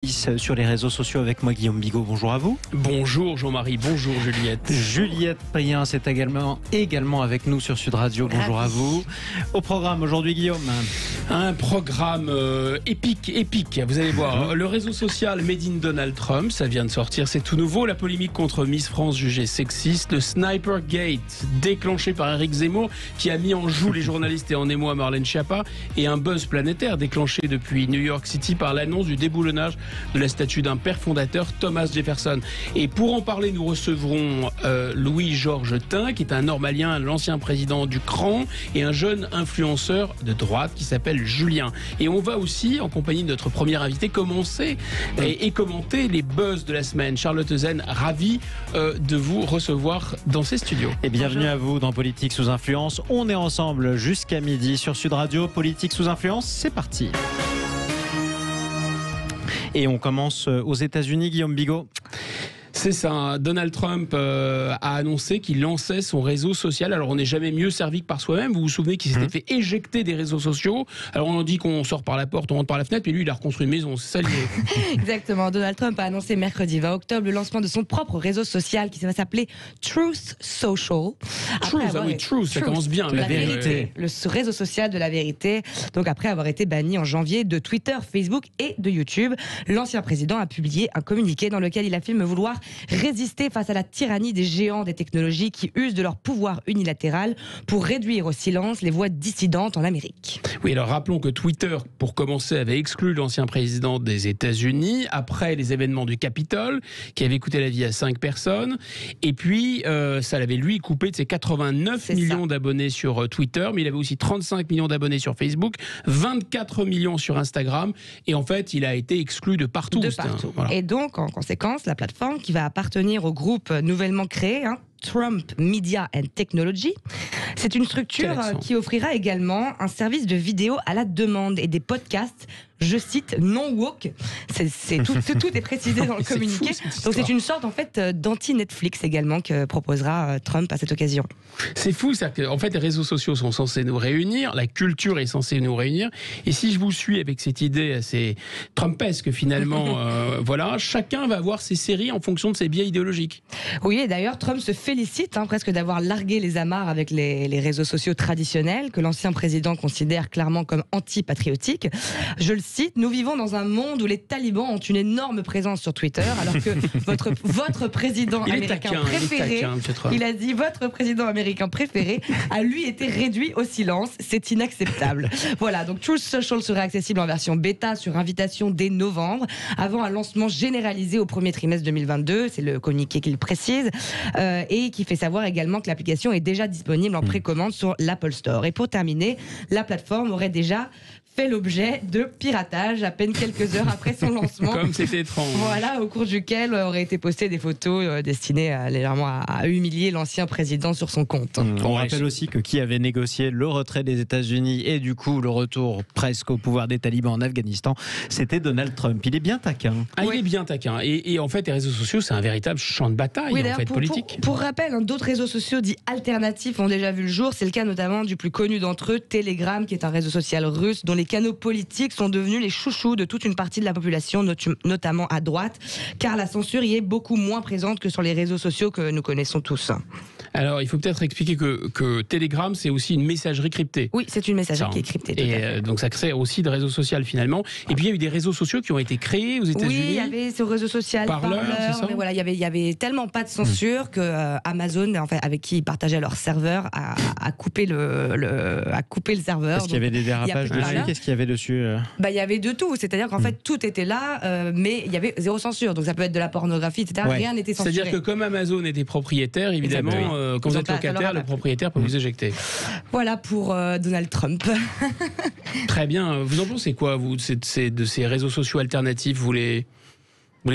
Sur les réseaux sociaux avec moi, Guillaume Bigot. Bonjour à vous. Bonjour Jean-Marie, bonjour Juliette. Juliette Prien, c'est également avec nous sur Sud Radio. Bonjour à vous. Au programme aujourd'hui, Guillaume. Un programme épique, vous allez voir. Le réseau social Made in Donald Trump, ça vient de sortir, c'est tout nouveau. La polémique contre Miss France jugée sexiste. Le Sniper Gate, déclenché par Éric Zemmour, qui a mis en joue les journalistes et en émoi Marlène Schiappa. Et un buzz planétaire déclenché depuis New York City par l'annonce du déboulonnage de la statue d'un père fondateur, Thomas Jefferson. Et pour en parler, nous recevrons Louis-Georges Tin, qui est un normalien, l'ancien président du CRAN, et un jeune influenceur de droite qui s'appelle Julien. Et on va aussi, en compagnie de notre premier invité, commencer et commenter les buzz de la semaine. Charlotte Zen, ravi de vous recevoir dans ces studios. Et bienvenue à vous dans Politique sous influence. On est ensemble jusqu'à midi sur Sud Radio. Politique sous influence, c'est parti. Et on commence aux États-Unis, Guillaume Bigot. C'est ça, Donald Trump a annoncé qu'il lançait son réseau social. Alors on n'est jamais mieux servi que par soi-même. Vous vous souvenez qu'il s'était fait éjecter des réseaux sociaux. Alors on en dit qu'on sort par la porte, on rentre par la fenêtre, mais lui il a reconstruit une maison, c'est ça lié. Exactement, Donald Trump a annoncé mercredi 20 octobre le lancement de son propre réseau social qui va s'appeler Truth Social. Truth, ça commence bien. La vérité. Le réseau social de la vérité. Donc après avoir été banni en janvier de Twitter, Facebook et de YouTube, l'ancien président a publié un communiqué dans lequel il affirme vouloir résister face à la tyrannie des géants des technologies qui usent de leur pouvoir unilatéral pour réduire au silence les voix dissidentes en Amérique. Oui, alors rappelons que Twitter, pour commencer, avait exclu l'ancien président des États-Unis après les événements du Capitole, qui avait coûté la vie à 5 personnes. Et puis, ça l'avait lui coupé de ses 89 millions d'abonnés sur Twitter, mais il avait aussi 35 millions d'abonnés sur Facebook, 24 millions sur Instagram. Et en fait, il a été exclu de partout. Voilà. Et donc, en conséquence, la plateforme qui va appartenir au groupe nouvellement créé, Trump Media and Technology. C'est une structure qui offrira également un service de vidéo à la demande et des podcasts, je cite, non woke. Tout est précisé dans le communiqué. Donc c'est une sorte en fait d'anti-Netflix également que proposera Trump à cette occasion. C'est fou, c'est-à-dire qu'en fait les réseaux sociaux sont censés nous réunir, la culture est censée nous réunir, et si je vous suis avec cette idée assez trumpesque finalement, voilà, chacun va voir ses séries en fonction de ses biais idéologiques. Oui, et d'ailleurs Trump se félicite presque d'avoir largué les amarres avec les réseaux sociaux traditionnels que l'ancien président considère clairement comme anti-patriotiques. Je le cite, nous vivons dans un monde où les talibans ont une énorme présence sur Twitter, alors que votre président américain préféré, il a dit, votre président américain préféré a lui été réduit au silence. C'est inacceptable. Voilà, donc Truth Social sera accessible en version bêta sur invitation dès novembre, avant un lancement généralisé au premier trimestre 2022. C'est le communiqué qu'il précise, et qui fait savoir également que l'application est déjà disponible en précommande sur l'Apple Store. Et pour terminer, la plateforme aurait déjà fait l'objet de piratage à peine quelques heures après son lancement. Comme c'était étrange. Voilà, au cours duquel auraient été postées des photos destinées légèrement à humilier l'ancien président sur son compte. On rappelle aussi que qui avait négocié le retrait des États-Unis et du coup le retour presque au pouvoir des talibans en Afghanistan, c'était Donald Trump. Il est bien taquin. Il est bien taquin. Et en fait, les réseaux sociaux, c'est un véritable champ de bataille politique. Pour rappel, d'autres réseaux sociaux dits alternatifs ont déjà vu le jour. C'est le cas notamment du plus connu d'entre eux, Telegram, qui est un réseau social russe dont les canaux politiques sont devenus les chouchous de toute une partie de la population, notamment à droite, car la censure y est beaucoup moins présente que sur les réseaux sociaux que nous connaissons tous. Alors, il faut peut-être expliquer que Telegram, c'est aussi une messagerie cryptée. Oui, c'est une messagerie qui est cryptée. Et donc, ça crée aussi des réseaux sociaux finalement. Et puis, il y a eu des réseaux sociaux qui ont été créés aux États-Unis. Oui, il y avait ce réseau social Parler, mais voilà, il y avait tellement pas de censure que Amazon, en fait, avec qui ils partageaient leur serveur, a coupé le serveur. Est-ce qu'il y avait des dérapages dessus? Qu'est-ce qu'il y avait dessus? Il y avait de tout. C'est-à-dire qu'en fait, tout était là, mais il y avait zéro censure. Donc ça peut être de la pornographie, etc. Ouais. Rien n'était censuré. C'est-à-dire que comme Amazon était propriétaire, évidemment, quand vous êtes locataire, le propriétaire peut vous éjecter. Voilà pour Donald Trump. Très bien. Vous en pensez quoi, vous, de ces réseaux sociaux alternatifs? Vous les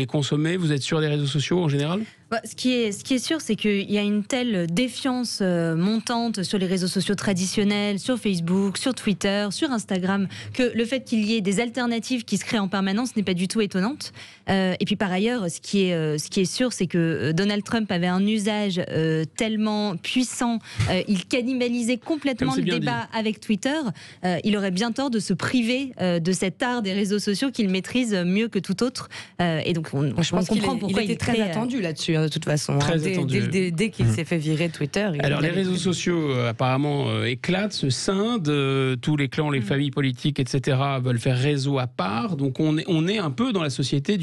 consommez? Vous êtes sur les réseaux sociaux en général? Ce qui est sûr, c'est qu'il y a une telle défiance montante sur les réseaux sociaux traditionnels, sur Facebook, sur Twitter, sur Instagram, que le fait qu'il y ait des alternatives qui se créent en permanence n'est pas du tout étonnante. Et puis par ailleurs, ce qui est sûr, c'est que Donald Trump avait un usage tellement puissant, il cannibalisait complètement le débat avec Twitter. Il aurait bien tort de se priver de cet art des réseaux sociaux qu'il maîtrise mieux que tout autre. Et donc je pense comprend pourquoi il était très attendu là-dessus, de toute façon. Dès qu'il s'est fait virer Twitter. Alors les réseaux sociaux apparemment éclatent, se scindent, tous les clans, les familles politiques, etc. veulent faire réseau à part. Donc on est un peu dans la société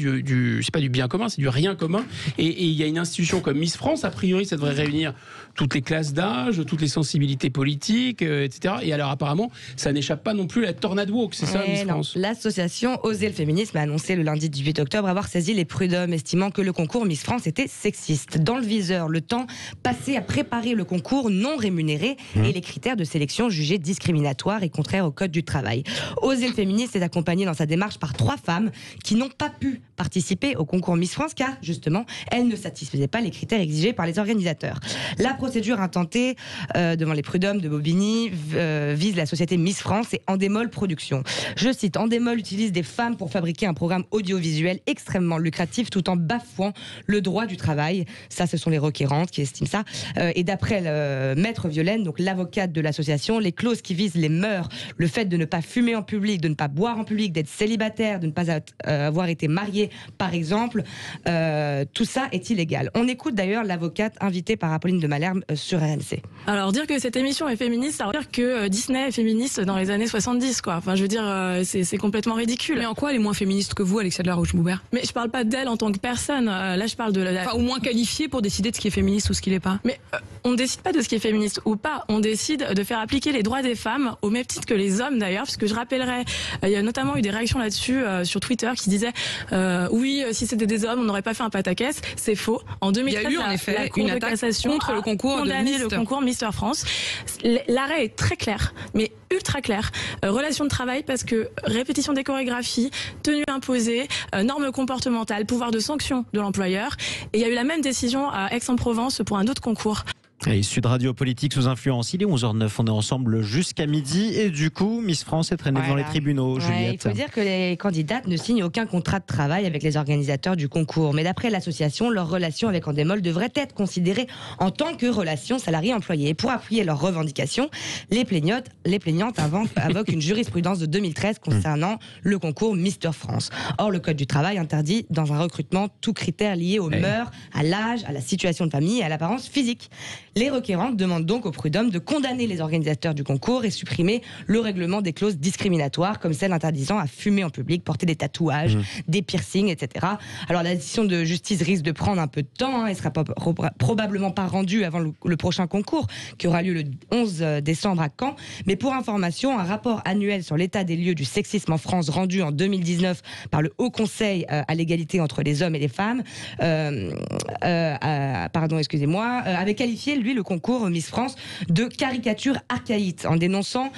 c'est pas du bien commun, c'est du rien commun. Et il y a une institution comme Miss France, a priori ça devrait réunir toutes les classes d'âge, toutes les sensibilités politiques, etc. Et alors apparemment ça n'échappe pas non plus à la tornade woke, c'est ça Miss France? L'association Oser le féminisme a annoncé le lundi 18 octobre avoir saisi les prud'hommes, estimant que le concours Miss France était sexiste. Dans le viseur, le temps passé à préparer le concours non rémunéré et les critères de sélection jugés discriminatoires et contraires au code du travail. Oser le féminisme est accompagné dans sa démarche par 3 femmes qui n'ont pas pu participer au concours Miss France car justement elles ne satisfaisaient pas les critères exigés par les organisateurs. La procédure intentée devant les prud'hommes de Bobigny vise la société Miss France et Endemol Productions. Je cite: Endemol utilise des femmes pour fabriquer un programme audiovisuel extrêmement lucratif tout en bafouant le droit du travail. Ça, ce sont les requérantes qui estiment ça. Et d'après Maître Violaine, donc l'avocate de l'association, les clauses qui visent les mœurs, le fait de ne pas fumer en public, de ne pas boire en public, d'être célibataire, de ne pas avoir été marié, par exemple, tout ça est illégal. On écoute d'ailleurs l'avocate invitée par Apolline de Malherbe sur RMC. Alors dire que cette émission est féministe, ça veut dire que Disney est féministe dans les années 70, quoi. Enfin, je veux dire, c'est complètement ridicule. Mais en quoi elle est moins féministe que vous, Alexia de la Roche-Moubert? Mais je parle pas d'elle en tant que personne. Là, je parle de la... Enfin, au moins qualifiée pour décider de ce qui est féministe ou ce qui l'est pas. Mais on ne décide pas de ce qui est féministe ou pas. On décide de faire appliquer les droits des femmes au même titre que les hommes, d'ailleurs, puisque je rappellerai, il y a notamment eu des réactions là-dessus sur Twitter qui disaient oui, si c'était des hommes, on n'aurait pas fait un pataquès. C'est faux. En 2013, il y a eu en effet la Cour une de attaque cassation contre le concours condamné le concours Mister France. L'arrêt est très clair, mais ultra clair. Relation de travail, parce que répétition des chorégraphies, tenue imposée, normes comportementales, pouvoir de sanction de l'employeur. Et il y a eu la même décision à Aix-en-Provence pour un autre concours. Et Sud Radio Politique sous influence, il est 11h09, on est ensemble jusqu'à midi et du coup Miss France est traînée devant les tribunaux, Juliette. Il faut dire que les candidates ne signent aucun contrat de travail avec les organisateurs du concours, mais d'après l'association, leur relation avec Endemol devrait être considérée en tant que relation salarié-employé. Et pour appuyer leurs revendications, les plaignantes invoquent une jurisprudence de 2013 concernant le concours Mister France. Or, le Code du travail interdit dans un recrutement tout critère lié aux mœurs, à l'âge, à la situation de famille et à l'apparence physique. Les requérantes demandent donc aux prud'hommes de condamner les organisateurs du concours et supprimer le règlement des clauses discriminatoires, comme celle interdisant à fumer en public, porter des tatouages, des piercings, etc. Alors la décision de justice risque de prendre un peu de temps, elle ne sera probablement pas rendue avant le prochain concours, qui aura lieu le 11 décembre à Caen. Mais pour information, un rapport annuel sur l'état des lieux du sexisme en France, rendu en 2019 par le Haut Conseil à l'égalité entre les hommes et les femmes, avait qualifié lui le concours Miss France de caricature archaïque en dénonçant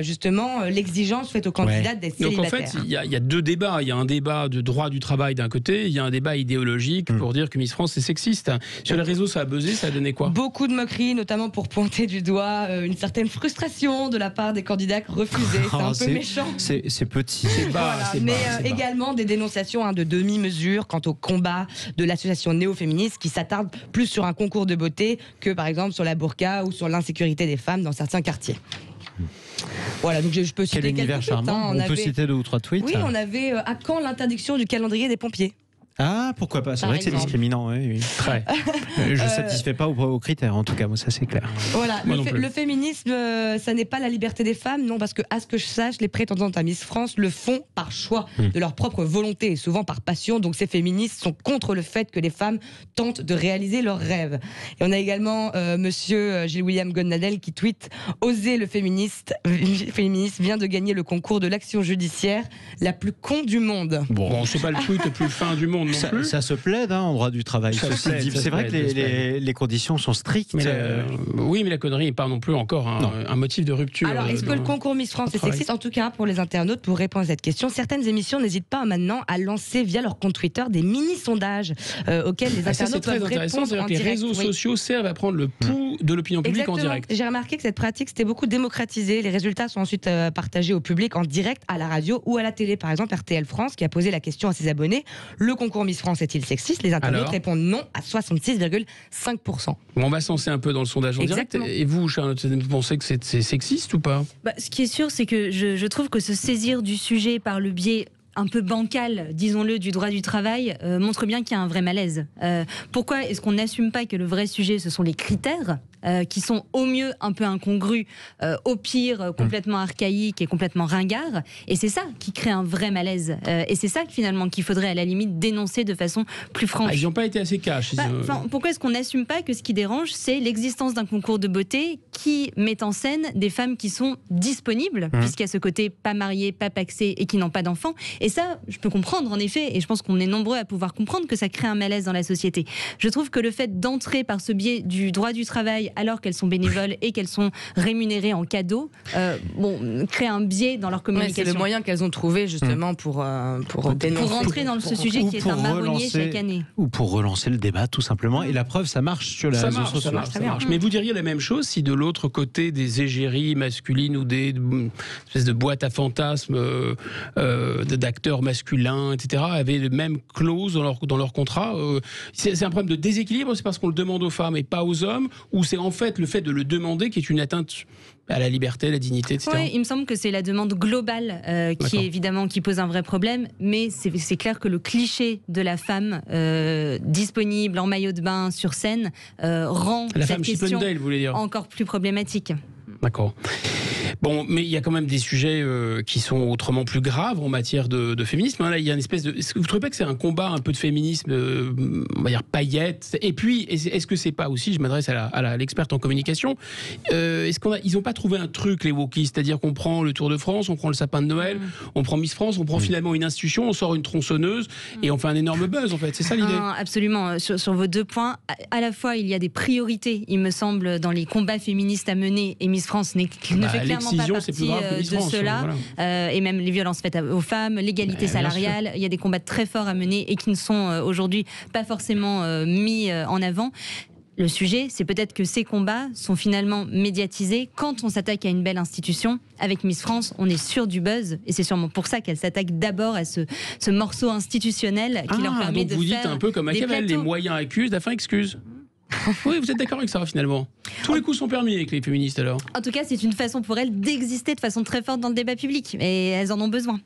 justement l'exigence faite aux candidates d'être célibataires. Donc en fait, il y a 2 débats. Il y a un débat de droit du travail d'un côté, il y a un débat idéologique pour dire que Miss France est sexiste. Sur les réseaux, ça a buzzé, ça a donné quoi? Beaucoup de moqueries, notamment pour pointer du doigt une certaine frustration de la part des candidats refusés. C'est un peu méchant. C'est petit. C'est bas. Mais également des dénonciations de demi-mesure quant au combat de l'association néo-féministe qui s'attarde plus sur un concours de beauté que par exemple sur la burqa ou sur l'insécurité des femmes dans certains quartiers. Voilà, donc je peux citer quel univers charmant. On peut citer 2 ou 3 tweets. Oui, on avait à Caen l'interdiction du calendrier des pompiers. Ah, pourquoi pas? C'est vrai que c'est discriminant, oui. Très. Je ne satisfais pas aux critères, en tout cas, moi ça c'est clair. Voilà, le féminisme, ça n'est pas la liberté des femmes, non, parce que, à ce que je sache, les prétendantes à Miss France le font par choix, de leur propre volonté, et souvent par passion, donc ces féministes sont contre le fait que les femmes tentent de réaliser leurs rêves. Et on a également monsieur Gilles-William Gonnadel qui tweet « Oser le féministe vient de gagner le concours de l'action judiciaire la plus con du monde ». Bon, c'est pas le tweet le plus fin du monde. monde non plus. Ça se plaide en droit du travail. Ça se plaide, C'est vrai que les conditions sont strictes. Oui, mais la connerie n'est pas non plus encore un motif de rupture. Alors, est-ce que le concours Miss France est sexiste? En tout cas, pour les internautes, pour répondre à cette question, certaines émissions n'hésitent pas maintenant à lancer via leur compte Twitter des mini-sondages auxquels les internautes peuvent répondre en direct. Les réseaux sociaux servent à prendre le pouls de l'opinion publique en direct. J'ai remarqué que cette pratique s'était beaucoup démocratisée. Les résultats sont ensuite partagés au public en direct à la radio ou à la télé. Par exemple, RTL France qui a posé la question à ses abonnés: le concours Miss France est-il sexiste? Les internautes répondent non à 66,5%. On va s'encer un peu dans le sondage en direct. Et vous, Charlotte, vous pensez que c'est sexiste ou pas? Ce qui est sûr, c'est que je trouve que se saisir du sujet par le biais un peu bancal, disons-le, du droit du travail, montre bien qu'il y a un vrai malaise. Pourquoi est-ce qu'on n'assume pas que le vrai sujet, ce sont les critères qui sont au mieux un peu incongrus, au pire complètement archaïques et complètement ringards? Et c'est ça qui crée un vrai malaise. Et c'est ça finalement qu'il faudrait à la limite dénoncer de façon plus franche. Ils n'ont pas été assez cash. Pourquoi est-ce qu'on n'assume pas que ce qui dérange, c'est l'existence d'un concours de beauté qui met en scène des femmes qui sont disponibles, puisqu'il y a ce côté pas mariées, pas paxées et qui n'ont pas d'enfants. Et ça, je peux comprendre en effet, et je pense qu'on est nombreux à pouvoir comprendre que ça crée un malaise dans la société. Je trouve que le fait d'entrer par ce biais du droit du travail alors qu'elles sont bénévoles et qu'elles sont rémunérées en cadeau, crée un biais dans leur communication. C'est le moyen qu'elles ont trouvé justement pour dénoncer. Pour rentrer dans ce sujet qui est un marronnier chaque année. Ou pour relancer le débat tout simplement. Et la preuve, ça marche sur les réseaux sociaux. Ça marche. Mais vous diriez la même chose si de l'autre côté des égéries masculines ou des espèces de boîtes à fantasmes d'acteurs masculins, etc., avaient les mêmes clauses dans leur contrat. C'est un problème de déséquilibre, c'est parce qu'on le demande aux femmes et pas aux hommes, ou c'est en fait le fait de le demander qui est une atteinte à la liberté, à la dignité, etc. Oui, il me semble que c'est la demande globale qui pose un vrai problème, mais c'est clair que le cliché de la femme disponible en maillot de bain sur scène rend cette question encore plus problématique. D'accord. Bon, mais il y a quand même des sujets qui sont autrement plus graves en matière de féminisme. Là, il y a une espèce de. Est-ce que vous trouvez pas que c'est un combat un peu de féminisme, on va dire paillettes? Et puis, est-ce que c'est pas aussi, je m'adresse à l'experte en communication, ils n'ont pas trouvé un truc, les wokistes, c'est-à-dire qu'on prend le Tour de France, on prend le sapin de Noël, on prend Miss France, on prend finalement une institution, on sort une tronçonneuse et on fait un énorme buzz, en fait. C'est ça l'idée? Absolument. Sur vos deux points, à la fois, il y a des priorités, il me semble, dans les combats féministes à mener, et Miss France ne fait clairement pas partie de cela, et même les violences faites aux femmes, l'égalité salariale, il y a des combats très forts à mener et qui ne sont aujourd'hui pas forcément mis en avant. Le sujet, c'est peut-être que ces combats sont finalement médiatisés quand on s'attaque à une belle institution. Avec Miss France, on est sûr du buzz, et c'est sûrement pour ça qu'elle s'attaque d'abord à ce morceau institutionnel qui leur permet donc de vous faire dites un peu comme Machiavel, les moyens accusent, la fin excuse. Oui, vous êtes d'accord avec ça finalement? Tous les coups sont permis avec les féministes alors? En tout cas, c'est une façon pour elles d'exister de façon très forte dans le débat public, et elles en ont besoin.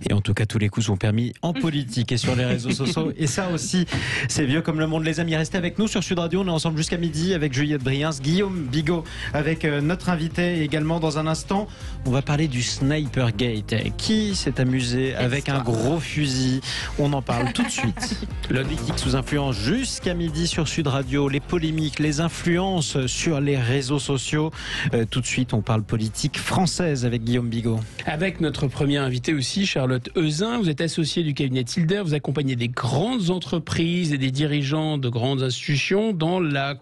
Et en tout cas, tous les coups sont permis en politique et sur les réseaux sociaux. Et ça aussi, c'est vieux comme le monde. Les amis, restez avec nous sur Sud Radio. On est ensemble jusqu'à midi avec Juliette Briens, Guillaume Bigot, avec notre invité également dans un instant. On va parler du Sniper Gate. Qui s'est amusé avec un gros fusil? On en parle tout de suite. Le Geek sous influence jusqu'à midi sur Sud Radio. Les polémiques, les influences sur les réseaux sociaux. Tout de suite, on parle politique française avec Guillaume Bigot. Avec notre premier invité aussi, Charlotte Eusin. Vous êtes associée du cabinet Tilder. Vous accompagnez des grandes entreprises et des dirigeants de grandes institutions dans leur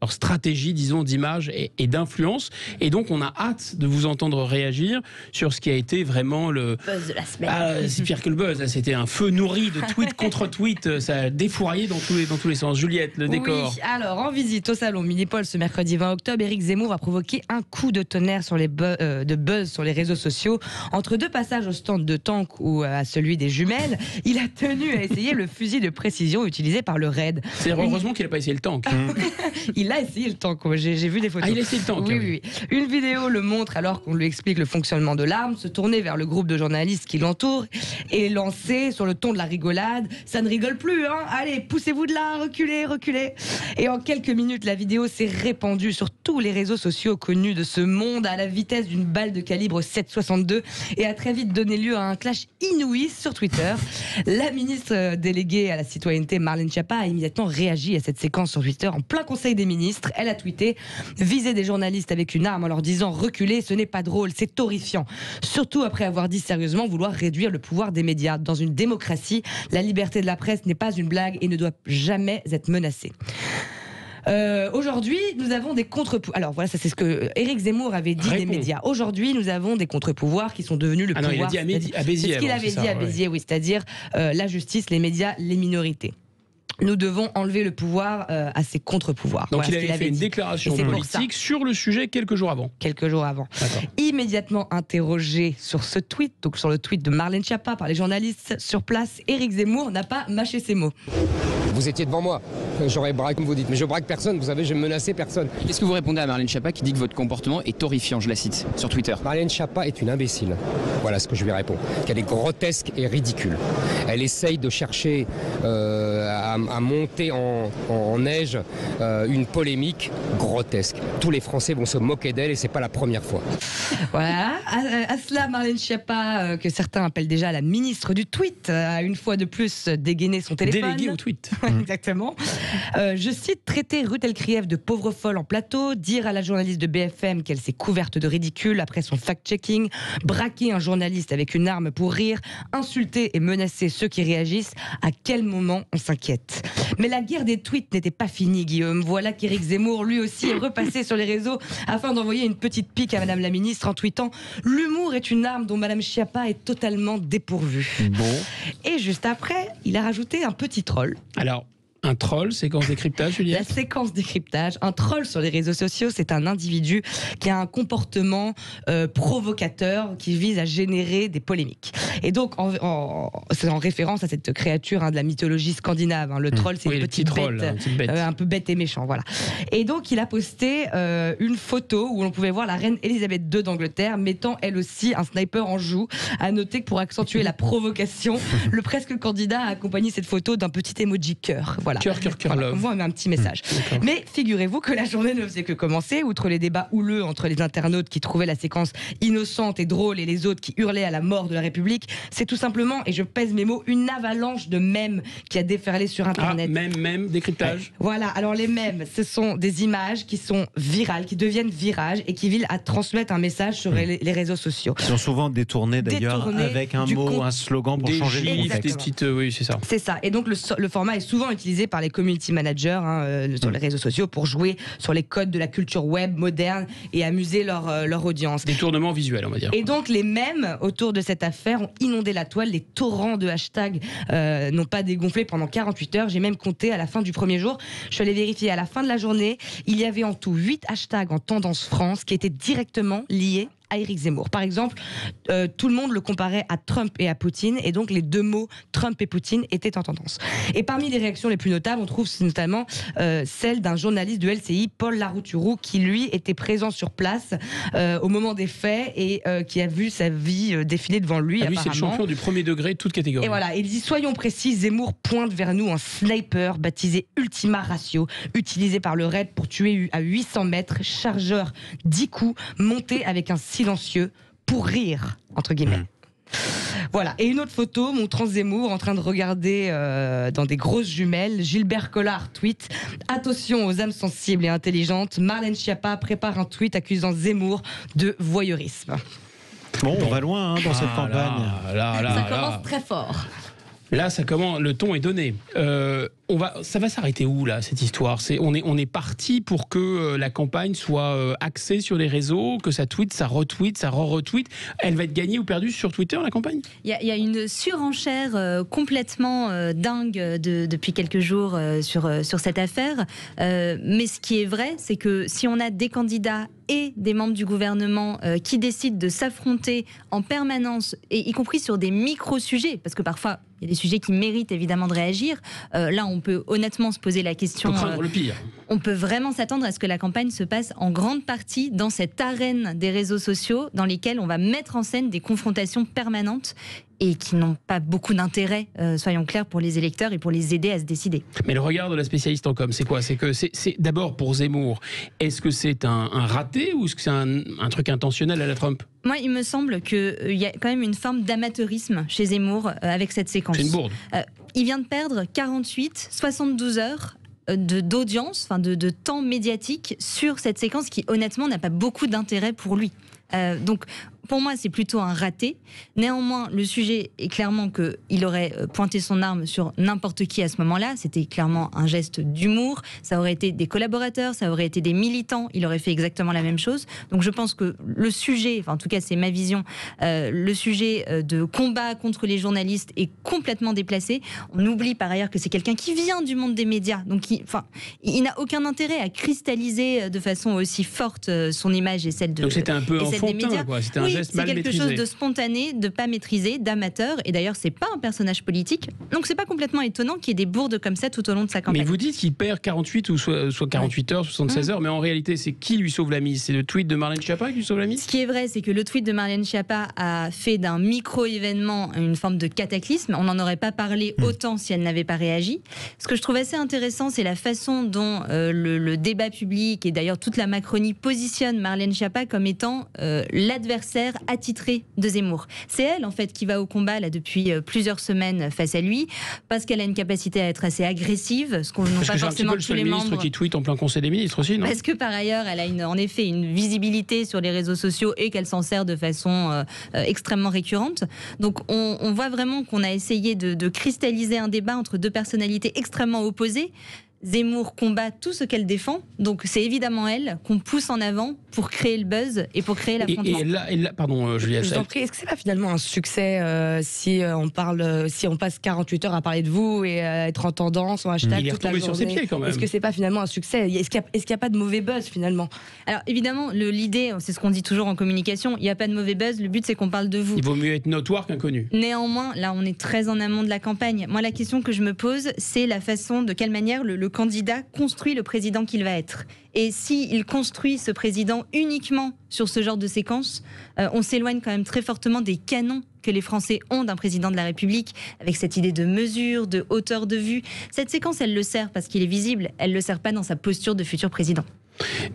stratégie, disons, d'image et d'influence. Et donc, on a hâte de vous entendre réagir sur ce qui a été vraiment le buzz de la semaine. C'est pire que le buzz. C'était un feu nourri de tweet contre tweet. Ça a défouraillé dans tous les sens. Juliette, le décor. Oui, alors, en visite au salon Minipol ce mercredi 20 octobre, Éric Zemmour a provoqué un coup de tonnerre sur de buzz sur les réseaux sociaux. Entre deux passages au stand de tank ou à celui des jumelles, il a tenu à essayer le fusil de précision utilisé par le RAID. C'est heureusement qu'il n'a pas essayé le tank. Il a essayé le tank, j'ai vu des photos. Il a essayé le tank. Oui. Une vidéo le montre alors qu'on lui explique le fonctionnement de l'arme, se tourner vers le groupe de journalistes qui l'entourent et lancer sur le ton de la rigolade: ça ne rigole plus, hein, allez, poussez-vous de là, reculez. Et en quelques minutes, la vidéo s'est répandue sur tous les réseaux sociaux connus de ce monde à la vitesse d'une balle de calibre 7,62 et a très vite donné lieu à un clash inouï sur Twitter. La ministre déléguée à la citoyenneté, Marlène Schiappa, a immédiatement réagi à cette séquence sur Twitter en plein Conseil des ministres. ministre. Elle a tweeté « Viser des journalistes avec une arme en leur disant reculez, ce n'est pas drôle, c'est horrifiant. Surtout après avoir dit sérieusement vouloir réduire le pouvoir des médias. Dans une démocratie, la liberté de la presse n'est pas une blague et ne doit jamais être menacée. » Aujourd'hui, nous avons des contre-pouvoirs. Alors voilà, ça c'est ce que Éric Zemmour avait dit des médias. Aujourd'hui, nous avons des contre-pouvoirs qui sont devenus le pouvoir. Non, il a dit à Béziers. C'est ce qu'il avait dit à Béziers, oui, c'est-à-dire la justice, les médias, les minorités. Nous devons enlever le pouvoir à ces contre-pouvoirs. Donc voilà il avait fait une déclaration politique sur le sujet quelques jours avant. Quelques jours avant. Immédiatement interrogé sur ce tweet, donc sur le tweet de Marlène Schiappa par les journalistes sur place, Éric Zemmour n'a pas mâché ses mots. Vous étiez devant moi, j'aurais braqué comme vous dites, mais je braque personne, vous savez, je menacé personne. Qu'est-ce que vous répondez à Marlène Schiappa qui dit que votre comportement est horrifiant, je la cite, sur Twitter? Marlène Schiappa est une imbécile, voilà ce que je lui réponds, qu'elle est grotesque et ridicule. Elle essaye de chercher à monter en neige une polémique grotesque. Tous les Français vont se moquer d'elle et c'est pas la première fois. Voilà, à cela Marlène Schiappa, que certains appellent déjà la ministre du tweet, a une fois de plus dégainé son téléphone. Délégué au tweet. Exactement. Je cite, traiter Ruth Elkrieff de pauvre folle en plateau, dire à la journaliste de BFM qu'elle s'est couverte de ridicule après son fact-checking, braquer un journaliste avec une arme pour rire, insulter et menacer ceux qui réagissent. À quel moment on s'inquiète? Mais la guerre des tweets n'était pas finie, Guillaume. Voilà qu'Éric Zemmour, lui aussi, est repassé sur les réseaux afin d'envoyer une petite pique à Madame la Ministre en tweetant « L'humour est une arme dont Madame Schiappa est totalement dépourvue ». Et juste après, il a rajouté un petit troll. Alors, un troll, séquence décryptage, Juliette? La séquence décryptage. Un troll sur les réseaux sociaux, c'est un individu qui a un comportement provocateur qui vise à générer des polémiques. Et donc, c'est en référence à cette créature de la mythologie scandinave. Le troll, c'est une petite bête, un peu bête et méchant. Voilà. Et donc, il a posté une photo où l'on pouvait voir la reine Elisabeth II d'Angleterre mettant elle aussi un sniper en joue. À noter que pour accentuer la provocation, le presque candidat a accompagné cette photo d'un petit emoji cœur. Voilà. Cœur, love. On voit un petit message. Mais figurez-vous que la journée ne faisait que commencer, outre les débats houleux entre les internautes qui trouvaient la séquence innocente et drôle et les autres qui hurlaient à la mort de la République. C'est tout simplement, et je pèse mes mots, une avalanche de mèmes qui a déferlé sur Internet. Mèmes, décryptage. Voilà, alors les mèmes, ce sont des images qui sont virales, qui deviennent virages et qui visent à transmettre un message sur les réseaux sociaux. Ils sont souvent détournés d'ailleurs avec un mot, un slogan pour changer le contexte. Des petites, oui, c'est ça. C'est ça. Et donc le format est souvent utilisé par les community managers sur les réseaux sociaux pour jouer sur les codes de la culture web moderne et amuser leur audience. Détournement visuel, on va dire. Et donc les mèmes autour de cette affaire ont inondé la toile. Les torrents de hashtags n'ont pas dégonflé pendant 48 heures. J'ai même compté à la fin du premier jour. Je suis allée vérifier à la fin de la journée. Il y avait en tout 8 hashtags en tendance France qui étaient directement liés à Éric Zemmour. Par exemple, tout le monde le comparait à Trump et à Poutine, et donc les deux mots Trump et Poutine étaient en tendance. Et parmi les réactions les plus notables, on trouve notamment celle d'un journaliste de LCI, Paul Larouturou, qui lui était présent sur place au moment des faits et qui a vu sa vie défiler devant lui. Lui, c'est le champion du premier degré, toute catégorie. Et voilà, il dit, soyons précis, Zemmour pointe vers nous un sniper baptisé Ultima Ratio, utilisé par le raid pour tuer à 800 mètres, chargeur 10 coups, monté avec un silencieux pour rire, entre guillemets. Voilà, et une autre photo montrant Zemmour en train de regarder dans des grosses jumelles. Gilbert Collard tweet « Attention aux âmes sensibles et intelligentes, Marlène Schiappa prépare un tweet accusant Zemmour de voyeurisme. » Bon, on va loin dans cette campagne. Ça commence très fort. Là, le ton est donné. Ça va s'arrêter où là, cette histoire? On est parti pour que la campagne soit axée sur les réseaux, que ça tweet, ça retweet, ça re-retweet. Elle va être gagnée ou perdue sur Twitter, la campagne? Il y a une surenchère complètement dingue depuis quelques jours sur cette affaire. Mais ce qui est vrai, c'est que si on a des candidats et des membres du gouvernement qui décident de s'affronter en permanence, et y compris sur des micro-sujets, parce que parfois il y a des sujets qui méritent évidemment de réagir. Là, on peut honnêtement se poser la question. On peut craindre le pire. On peut vraiment s'attendre à ce que la campagne se passe en grande partie dans cette arène des réseaux sociaux dans lesquels on va mettre en scène des confrontations permanentes et qui n'ont pas beaucoup d'intérêt, soyons clairs, pour les électeurs et pour les aider à se décider. Mais le regard de la spécialiste en com, c'est quoi? C'est que c'est d'abord pour Zemmour, est-ce que c'est un raté ou est-ce que c'est un truc intentionnel à la Trump? Moi, il me semble qu'il y a quand même une forme d'amateurisme chez Zemmour avec cette séquence. C'est une bourde. Il vient de perdre 48, 72 heures d'audience, de temps médiatique sur cette séquence qui honnêtement n'a pas beaucoup d'intérêt pour lui. Donc pour moi, c'est plutôt un raté. Néanmoins, le sujet est clairement qu'il aurait pointé son arme sur n'importe qui à ce moment-là. C'était clairement un geste d'humour. Ça aurait été des collaborateurs, ça aurait été des militants. Il aurait fait exactement la même chose. Donc je pense que le sujet, en tout cas c'est ma vision, le sujet de combat contre les journalistes est complètement déplacé. On oublie par ailleurs que c'est quelqu'un qui vient du monde des médias. Donc il n'a aucun intérêt à cristalliser de façon aussi forte son image et celle de. Donc c'était un peu enfantin, quoi. C'était un geste mal maîtrisé. C'est quelque chose de spontané, de pas maîtrisé, d'amateur. Et d'ailleurs, c'est pas un personnage politique. Donc c'est pas complètement étonnant qu'il y ait des bourdes comme ça tout au long de sa campagne. Mais vous dites qu'il perd 48 ou soit 48 heures, 76 heures, mais en réalité, c'est qui lui sauve la mise? C'est le tweet de Marlène Schiappa qui lui sauve la mise? Ce qui est vrai, c'est que le tweet de Marlène Schiappa a fait d'un micro-événement une forme de cataclysme. On n'en aurait pas parlé autant si elle n'avait pas réagi. Ce que je trouve assez intéressant, c'est la façon dont le débat public et d'ailleurs toute la Macronie positionne Marlène Schiappa comme étant l'adversaire attitré de Zemmour. C'est elle en fait qui va au combat là depuis plusieurs semaines face à lui parce qu'elle a une capacité à être assez agressive, ce qu'on n'a pas forcément tous les membres. Ministre qui tweet en plein Conseil des ministres aussi, non? Parce que par ailleurs, elle a en effet une visibilité sur les réseaux sociaux et qu'elle s'en sert de façon extrêmement récurrente. Donc on voit vraiment qu'on a essayé de cristalliser un débat entre deux personnalités extrêmement opposées. Zemmour combat tout ce qu'elle défend, donc c'est évidemment elle qu'on pousse en avant pour créer le buzz et pour créer l'affrontement. Et là, pardon, Julia. Je vous en prie, est-ce que c'est pas finalement un succès si on passe 48 heures à parler de vous et être en tendance, en hashtag il est toute la retombé journée? sur ses pieds quand même. Est-ce que c'est pas finalement un succès? Est-ce qu'il n'y a pas de mauvais buzz finalement? Alors évidemment, l'idée, c'est ce qu'on dit toujours en communication, il n'y a pas de mauvais buzz, le but c'est qu'on parle de vous. Il vaut mieux être notoire qu'inconnu. Néanmoins, là on est très en amont de la campagne. Moi la question que je me pose, c'est la façon, de quelle manière le candidat construit le président qu'il va être. Et s'il construit ce président uniquement sur ce genre de séquence, on s'éloigne quand même très fortement des canons que les Français ont d'un président de la République, avec cette idée de mesure, de hauteur de vue. Cette séquence, elle le sert parce qu'il est visible, elle ne le sert pas dans sa posture de futur président.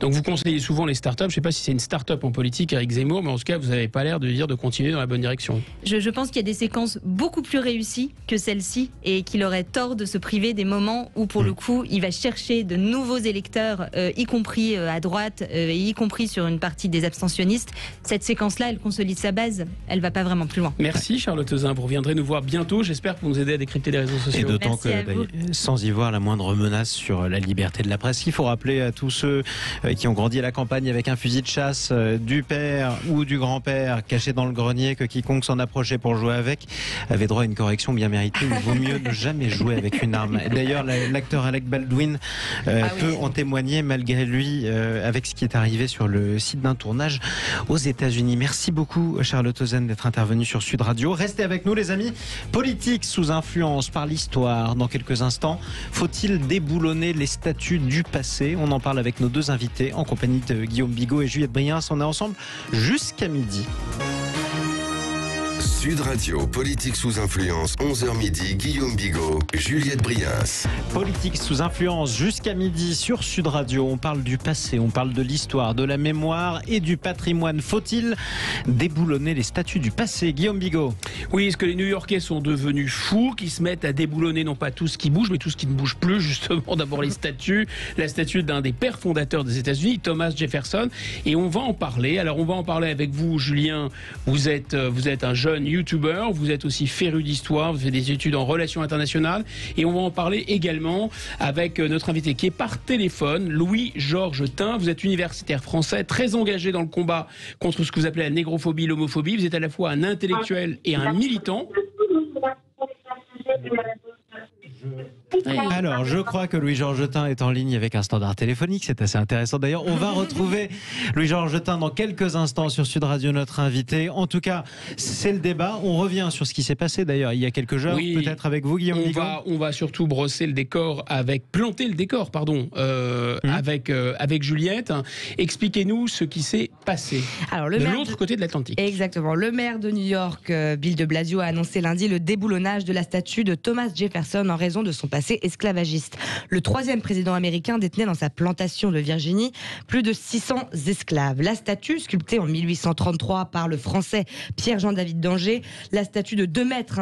Donc vous conseillez souvent les startups. Je ne sais pas si c'est une start-up en politique avec Zemmour, mais en tout cas, vous n'avez pas l'air de dire de continuer dans la bonne direction. Je pense qu'il y a des séquences beaucoup plus réussies que celle-ci et qu'il aurait tort de se priver des moments où, pour le coup, il va chercher de nouveaux électeurs, y compris à droite, et y compris sur une partie des abstentionnistes. Cette séquence-là, elle consolide sa base. Elle ne va pas vraiment plus loin. Merci Charlotte Euzin. Vous reviendrez nous voir bientôt. J'espère pour nous aider à décrypter les réseaux sociaux. Et d'autant que, sans y voir la moindre menace sur la liberté de la presse, il faut rappeler à tous ceux qui ont grandi à la campagne avec un fusil de chasse du père ou du grand-père caché dans le grenier, que quiconque s'en approchait pour jouer avec avait droit à une correction bien méritée. Il vaut mieux ne jamais jouer avec une arme. D'ailleurs, l'acteur Alec Baldwin peut en témoigner malgré lui avec ce qui est arrivé sur le site d'un tournage aux États-Unis. Merci beaucoup Charlotte Euzin d'être intervenue sur Sud Radio. Restez avec nous les amis. Politique sous influence par l'histoire. Dans quelques instants, faut-il déboulonner les statues du passé? On en parle avec nos deux invités en compagnie de Guillaume Bigot et Juliette Briens. On est ensemble jusqu'à midi. Sud Radio, politique sous influence, 11h midi, Guillaume Bigot, Juliette Briens. Politique sous influence jusqu'à midi sur Sud Radio. On parle du passé, on parle de l'histoire, de la mémoire et du patrimoine. Faut-il déboulonner les statues du passé? Guillaume Bigot. Oui, est-ce que les New-Yorkais sont devenus fous, qui se mettent à déboulonner non pas tout ce qui bouge, mais tout ce qui ne bouge plus, justement. D'abord les statues, la statue d'un des pères fondateurs des États-Unis, Thomas Jefferson. Et on va en parler. Alors on va en parler avec vous, Julien. Vous êtes un jeune youtubeur, vous êtes aussi féru d'histoire, vous faites des études en relations internationales, et on va en parler également avec notre invité qui est par téléphone, Louis-Georges Tin. Vous êtes universitaire français, très engagé dans le combat contre ce que vous appelez la négrophobie, l'homophobie. Vous êtes à la fois un intellectuel et un militant. Alors, je crois que Louis-Georges Tin est en ligne avec un standard téléphonique. C'est assez intéressant. D'ailleurs, on va retrouver Louis-Georges Tin dans quelques instants sur Sud Radio, notre invité. En tout cas, c'est le débat. On revient sur ce qui s'est passé d'ailleurs il y a quelques heures, peut-être avec vous, Guillaume Bigot. On va surtout planter le décor, avec Juliette. Expliquez-nous ce qui s'est passé Alors, de l'autre côté de l'Atlantique? Exactement. Le maire de New York, Bill de Blasio, a annoncé lundi le déboulonnage de la statue de Thomas Jefferson en raison de son passé esclavagiste. Le 3e président américain détenait dans sa plantation de Virginie plus de 600 esclaves. La statue, sculptée en 1833 par le français Pierre-Jean-David d'Angers, la statue de 2 mètres,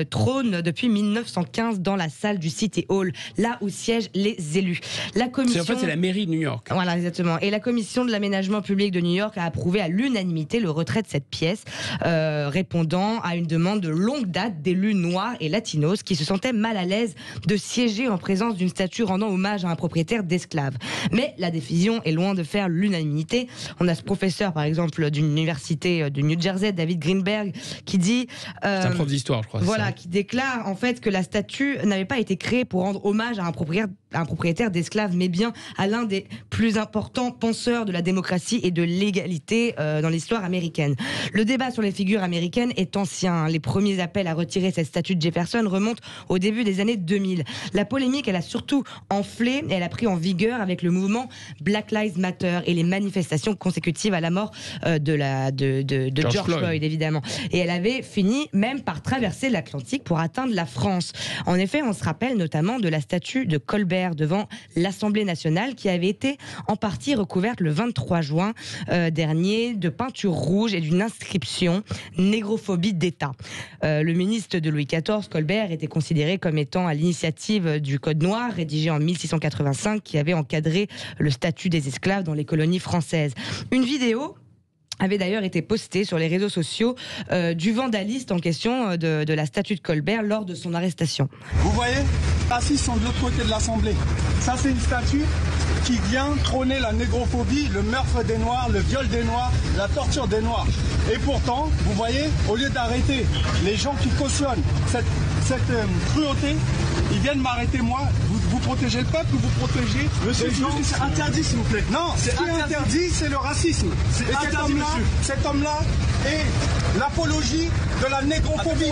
trône depuis 1915 dans la salle du City Hall, là où siègent les élus. La commission... C'est la mairie de New York. Voilà, exactement. Et la commission de l'aménagement public de New York a approuvé à l'unanimité le retrait de cette pièce, répondant à une demande de longue date d'élus noirs et latinos qui se sentaient mal à l'aise de siéger en présence d'une statue rendant hommage à un propriétaire d'esclaves. Mais la décision est loin de faire l'unanimité. On a ce professeur, par exemple, d'une université du New Jersey, David Greenberg, qui dit... c'est un prof d'histoire, je crois. Voilà, qui déclare en fait que la statue n'avait pas été créée pour rendre hommage à un propriétaire d'esclaves, mais bien à l'un des plus importants penseurs de la démocratie et de l'égalité dans l'histoire américaine. Le débat sur les figures américaines est ancien. Les premiers appels à retirer cette statue de Jefferson remontent au début des années 2000. La polémique, elle a surtout enflé et elle a pris en vigueur avec le mouvement Black Lives Matter et les manifestations consécutives à la mort de George Floyd, évidemment. Et elle avait fini même par traverser l'Atlantique pour atteindre la France. En effet, on se rappelle notamment de la statue de Colbert devant l'Assemblée nationale qui avait été en partie recouverte le 23 juin dernier de peinture rouge et d'une inscription « Négrophobie d'État ». Le ministre de Louis XIV, Colbert, était considéré comme étant à l'initiative du Code noir rédigé en 1685 qui avait encadré le statut des esclaves dans les colonies françaises. Une vidéo avait d'ailleurs été postée sur les réseaux sociaux du vandaliste en question de la statue de Colbert lors de son arrestation. Vous voyez, assis sont de l'autre côté de l'Assemblée. Ça, c'est une statue qui vient trôner la négrophobie, le meurtre des Noirs, le viol des Noirs, la torture des Noirs. Et pourtant, vous voyez, au lieu d'arrêter les gens qui cautionnent cette cruauté, ils viennent m'arrêter moi. Vous protégez le peuple ou vous protégez les gens? C'est interdit, s'il vous plaît. Non, c'est interdit, c'est le racisme. C'est interdit, monsieur. Cet homme-là est l'apologie de la négrophobie.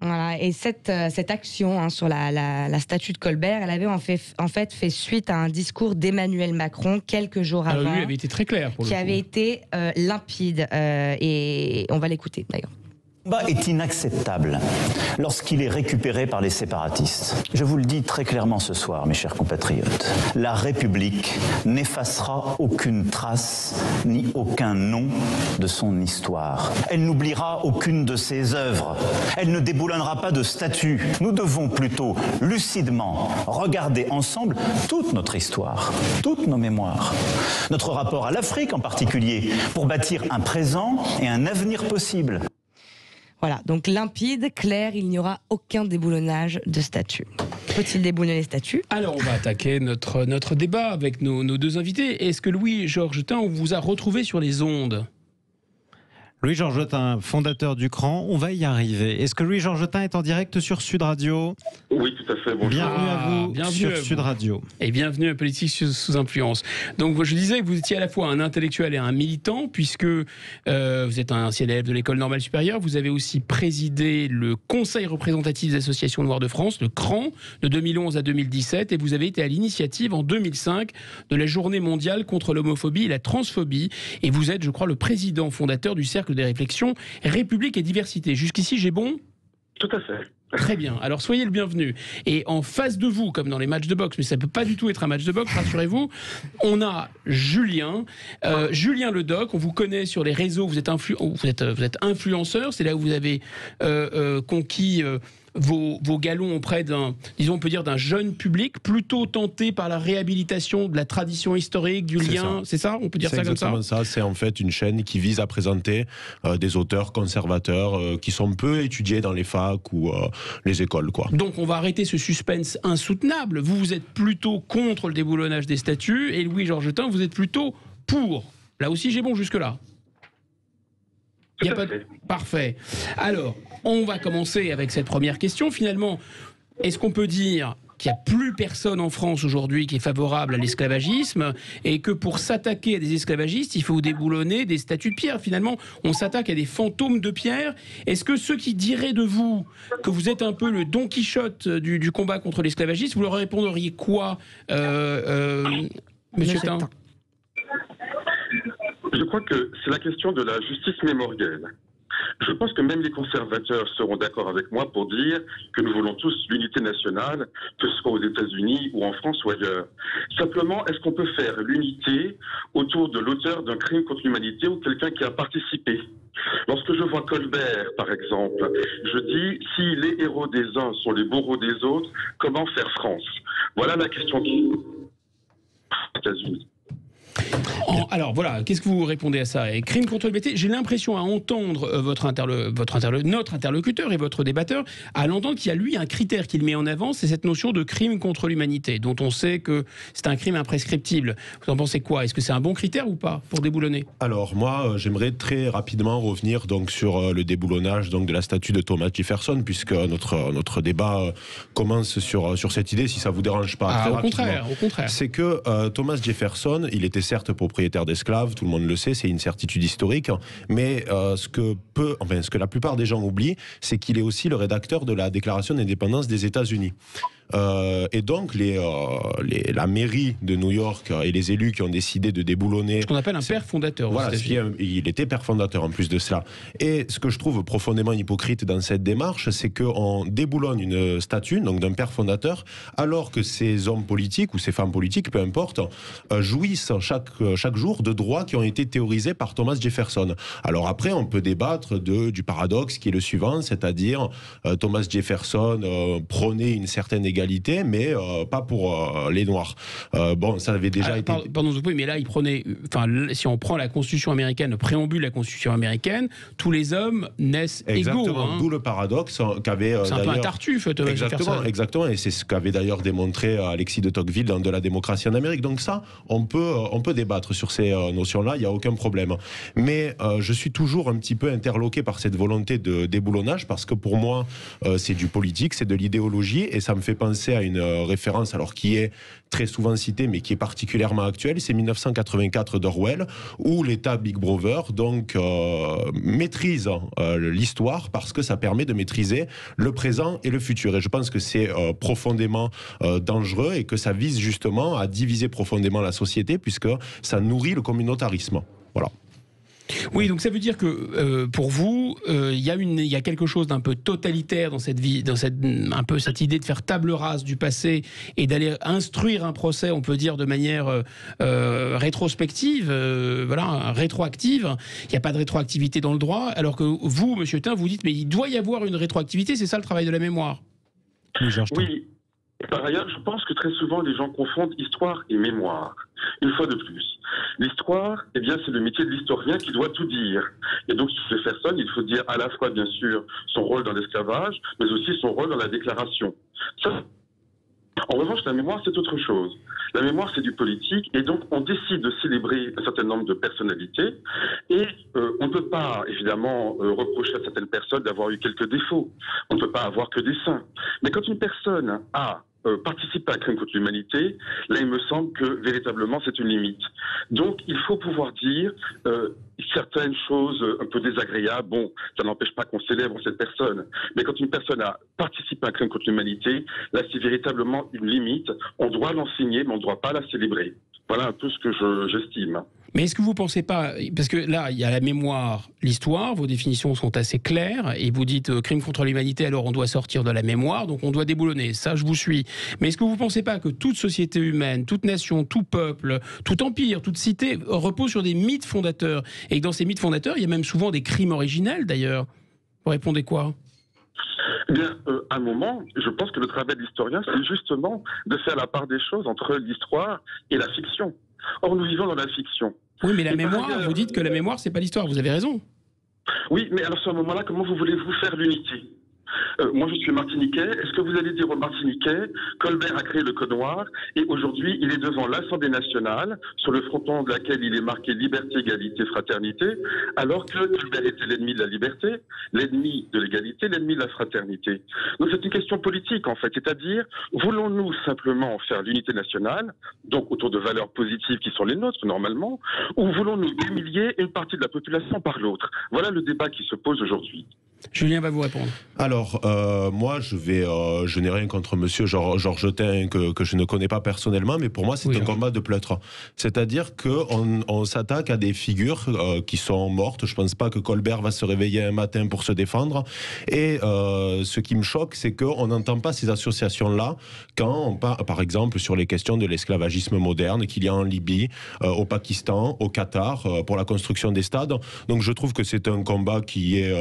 Voilà, et cette action sur la statue de Colbert, elle avait en fait fait suite à un discours d'Emmanuel Macron quelques jours avant. Lui avait été très clair pour le coup. Qui avait été limpide, et on va l'écouter d'ailleurs. Le combat est inacceptable lorsqu'il est récupéré par les séparatistes. Je vous le dis très clairement ce soir, mes chers compatriotes. La République n'effacera aucune trace ni aucun nom de son histoire. Elle n'oubliera aucune de ses œuvres. Elle ne déboulonnera pas de statues. Nous devons plutôt lucidement regarder ensemble toute notre histoire, toutes nos mémoires, notre rapport à l'Afrique en particulier, pour bâtir un présent et un avenir possible. Voilà, donc limpide, clair, il n'y aura aucun déboulonnage de statue. Faut-il déboulonner les statues? Alors, on va attaquer notre débat avec nos deux invités. Est-ce que Louis-Georges Tin, on vous a retrouvé sur les ondes? Louis-Georges Tin, fondateur du CRAN, on va y arriver. Est-ce que Louis-Georges Tin est en direct sur Sud Radio? Oui, tout à fait. Bonjour. Bienvenue à vous sur Sud Radio. Et bienvenue à Politique sous influence. Donc, je disais que vous étiez à la fois un intellectuel et un militant, puisque vous êtes un ancien élève de l'École normale supérieure. Vous avez aussi présidé le Conseil représentatif des associations noires de France, le CRAN, de 2011 à 2017. Et vous avez été à l'initiative, en 2005, de la Journée mondiale contre l'homophobie et la transphobie. Et vous êtes, je crois, le président fondateur du Cercle des réflexions République et diversité. Jusqu'ici, j'ai bon? Tout à fait. Très bien, alors soyez le bienvenu. Et en face de vous, comme dans les matchs de boxe, mais ça ne peut pas du tout être un match de boxe, rassurez-vous, on a Julien, Julien Ledoc, on vous connaît sur les réseaux, vous êtes influenceur, c'est là où vous avez conquis vos galons auprès d'un, disons, on peut dire d'un jeune public, plutôt tenté par la réhabilitation de la tradition historique, du lien, c'est ça? On peut dire ça comme ça? C'est exactement ça, c'est en fait une chaîne qui vise à présenter des auteurs conservateurs qui sont peu étudiés dans les facs ou les écoles, quoi. Donc on va arrêter ce suspense insoutenable. Vous êtes plutôt contre le déboulonnage des statues, et Louis-Georges Tin, vous êtes plutôt pour. Là aussi j'ai bon jusque-là. Il y a pas de... Parfait. Alors, on va commencer avec cette première question. Finalement, est-ce qu'on peut dire qu'il n'y a plus personne en France aujourd'hui qui est favorable à l'esclavagisme et que pour s'attaquer à des esclavagistes, il faut déboulonner des statues de pierre? Finalement, on s'attaque à des fantômes de pierre. Est-ce que ceux qui diraient de vous que vous êtes un peu le Don Quichotte du combat contre l'esclavagisme, vous leur répondriez quoi, Monsieur Tin? Je crois que c'est la question de la justice mémorielle. Je pense que même les conservateurs seront d'accord avec moi pour dire que nous voulons tous l'unité nationale, que ce soit aux États-Unis ou en France ou ailleurs. Simplement, est-ce qu'on peut faire l'unité autour de l'auteur d'un crime contre l'humanité ou quelqu'un qui a participé? Lorsque je vois Colbert, par exemple, je dis, si les héros des uns sont les bourreaux des autres, comment faire France? Voilà la question qui est aux États-Unis. Alors voilà, qu'est-ce que vous répondez à ça? Et crime contre l'humanité, j'ai l'impression à entendre notre interlocuteur et votre débatteur, à l'entendre qu'il y a lui un critère qu'il met en avant, c'est cette notion de crime contre l'humanité, dont on sait que c'est un crime imprescriptible. Vous en pensez quoi? Est-ce que c'est un bon critère ou pas pour déboulonner? Alors moi, j'aimerais très rapidement revenir donc sur le déboulonnage donc de la statue de Thomas Jefferson, puisque notre débat commence sur cette idée, si ça vous dérange pas. Au contraire. C'est que Thomas Jefferson, il était certes propriétaire d'esclaves, tout le monde le sait, c'est une certitude historique, mais ce que la plupart des gens oublient, c'est qu'il est aussi le rédacteur de la Déclaration d'indépendance des États-Unis. Et donc la mairie de New York et les élus qui ont décidé de déboulonner... Ce qu'on appelle un père fondateur. Voilà, il était père fondateur en plus de cela. Et ce que je trouve profondément hypocrite dans cette démarche, c'est qu'on déboulonne une statue donc d'un père fondateur, alors que ces hommes politiques ou ces femmes politiques, peu importe, jouissent chaque jour de droits qui ont été théorisés par Thomas Jefferson. Alors après, on peut débattre du paradoxe qui est le suivant, c'est-à-dire Thomas Jefferson prônait une certaine égalité, mais pas pour les Noirs. Bon, ça avait déjà été... Pardon, mais là, il prenait... Enfin, si on prend la Constitution américaine, le préambule de la Constitution américaine, tous les hommes naissent égaux. Exactement, d'où le paradoxe qu'avait... c'est un peu un tartuffe, Thomas Jefferson. Exactement, et c'est ce qu'avait d'ailleurs démontré Alexis de Tocqueville dans De la démocratie en Amérique. Donc ça, on peut débattre sur ces notions-là, il n'y a aucun problème. Mais je suis toujours un petit peu interloqué par cette volonté de déboulonnage, parce que pour moi, c'est du politique, c'est de l'idéologie, et ça me fait penser à une référence, alors qui est très souvent citée, mais qui est particulièrement actuelle, c'est 1984 d'Orwell, où l'État Big Brother donc maîtrise l'histoire, parce que ça permet de maîtriser le présent et le futur. Et je pense que c'est profondément dangereux, et que ça vise justement à diviser profondément la société, puisque ça nourrit le communautarisme. Voilà. Oui, donc ça veut dire que pour vous, il y a quelque chose d'un peu totalitaire dans cette idée de faire table rase du passé et d'aller instruire un procès, on peut dire de manière rétrospective, rétroactive. Il n'y a pas de rétroactivité dans le droit, alors que vous, Monsieur Tin, vous dites mais il doit y avoir une rétroactivité, c'est ça le travail de la mémoire. Oui. Par ailleurs, je pense que très souvent les gens confondent histoire et mémoire. Une fois de plus, l'histoire, eh bien, c'est le métier de l'historien qui doit tout dire. Et donc, sur Jefferson, il faut dire à la fois, bien sûr, son rôle dans l'esclavage, mais aussi son rôle dans la déclaration. Ça, en revanche, la mémoire, c'est autre chose. La mémoire, c'est du politique, et donc on décide de célébrer un certain nombre de personnalités, et on ne peut pas, évidemment, reprocher à certaines personnes d'avoir eu quelques défauts. On ne peut pas avoir que des saints. Mais quand une personne a participe à un crime contre l'humanité, là il me semble que véritablement c'est une limite. Donc il faut pouvoir dire certaines choses un peu désagréables, bon, ça n'empêche pas qu'on célèbre cette personne, mais quand une personne a participé à un crime contre l'humanité, là c'est véritablement une limite, on doit l'enseigner mais on ne doit pas la célébrer. Voilà un peu ce que j'estime. Mais est-ce que vous ne pensez pas, parce que là, il y a la mémoire, l'histoire, vos définitions sont assez claires, et vous dites crime contre l'humanité, alors on doit sortir de la mémoire, donc on doit déboulonner, ça je vous suis. Mais est-ce que vous ne pensez pas que toute société humaine, toute nation, tout peuple, tout empire, toute cité repose sur des mythes fondateurs, et que dans ces mythes fondateurs, il y a même souvent des crimes originels d'ailleurs? Vous répondez quoi? Eh bien, à un moment, je pense que le travail de l'historien, c'est justement de faire la part des choses entre l'histoire et la fiction. Or, nous vivons dans la fiction. Oui, mais la mémoire, vous dites que la mémoire, c'est pas l'histoire, vous avez raison. Oui, mais alors, à ce moment-là, comment vous voulez-vous faire l'unité ? Moi, je suis martiniquais. Est-ce que vous allez dire aux Martiniquais, Colbert a créé le Code noir et aujourd'hui, il est devant l'Assemblée nationale, sur le fronton de laquelle il est marqué liberté, égalité, fraternité, alors que Colbert était l'ennemi de la liberté, l'ennemi de l'égalité, l'ennemi de la fraternité. Donc, c'est une question politique, en fait. C'est-à-dire, voulons-nous simplement faire l'unité nationale, donc autour de valeurs positives qui sont les nôtres, normalement, ou voulons-nous humilier une partie de la population par l'autre? Voilà le débat qui se pose aujourd'hui. Julien va vous répondre. Alors, moi, je n'ai rien contre monsieur Georges Tin, que je ne connais pas personnellement, mais pour moi, c'est un combat de pleutre. C'est-à-dire qu'on s'attaque à des figures qui sont mortes. Je ne pense pas que Colbert va se réveiller un matin pour se défendre. Et ce qui me choque, c'est qu'on n'entend pas ces associations-là quand on parle, par exemple, sur les questions de l'esclavagisme moderne qu'il y a en Libye, au Pakistan, au Qatar, pour la construction des stades. Donc, je trouve que c'est un combat qui est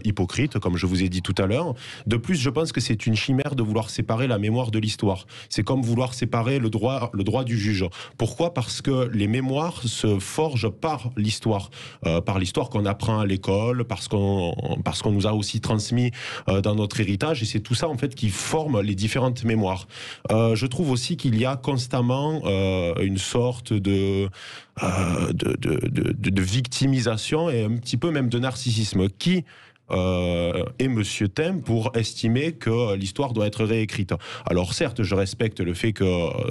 hypocrite, comme je vous ai dit tout à l'heure. De plus, je pense que c'est une chimère de vouloir séparer la mémoire de l'histoire. C'est comme vouloir séparer le droit du juge. Pourquoi ? Parce que les mémoires se forgent par l'histoire qu'on apprend à l'école, parce qu'on nous a aussi transmis dans notre héritage, et c'est tout ça en fait qui forme les différentes mémoires. Je trouve aussi qu'il y a constamment une sorte de victimisation et un petit peu même de narcissisme qui et Monsieur Tin pour estimer que l'histoire doit être réécrite. Alors certes, je respecte le fait que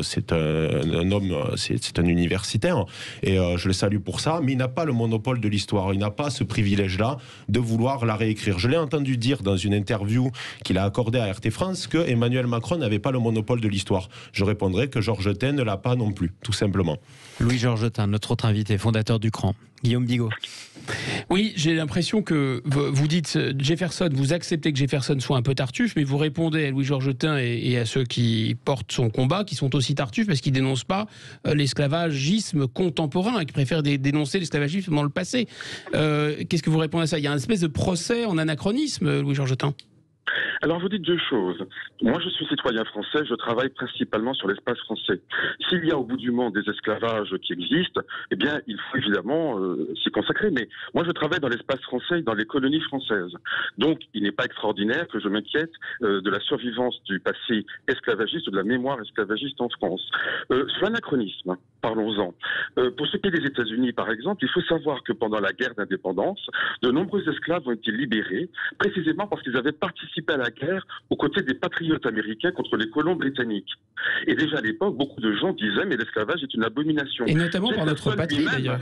c'est un homme, c'est un universitaire, et je le salue pour ça, mais il n'a pas le monopole de l'histoire, il n'a pas ce privilège-là de vouloir la réécrire. Je l'ai entendu dire dans une interview qu'il a accordée à RT France que Emmanuel Macron n'avait pas le monopole de l'histoire. Je répondrai que Georges Tin ne l'a pas non plus, tout simplement. Louis-Georges Tin, notre autre invité, fondateur du CRAN. Guillaume Bigot. Oui, j'ai l'impression que vous dites Jefferson, vous acceptez que Jefferson soit un peu tartuffe, mais vous répondez à Louis-Georges Tin et à ceux qui portent son combat, qui sont aussi tartuffes parce qu'ils dénoncent pas l'esclavagisme contemporain et qui préfèrent dénoncer l'esclavagisme dans le passé. Qu'est-ce que vous répondez à ça ? Il y a une espèce de procès en anachronisme, Louis-Georges Tin. Alors vous dites deux choses. Moi je suis citoyen français, je travaille principalement sur l'espace français. S'il y a au bout du monde des esclavages qui existent, eh bien il faut évidemment s'y consacrer. Mais moi je travaille dans l'espace français et dans les colonies françaises. Donc il n'est pas extraordinaire que je m'inquiète de la survivance du passé esclavagiste ou de la mémoire esclavagiste en France. Sur l'anachronisme, parlons-en. Pour ce qui est des États-Unis par exemple, il faut savoir que pendant la guerre d'indépendance, de nombreux esclaves ont été libérés précisément parce qu'ils avaient participé à la guerre aux côtés des patriotes américains contre les colons britanniques. Et déjà à l'époque, beaucoup de gens disaient mais l'esclavage est une abomination. Et notamment par notre patrie d'ailleurs.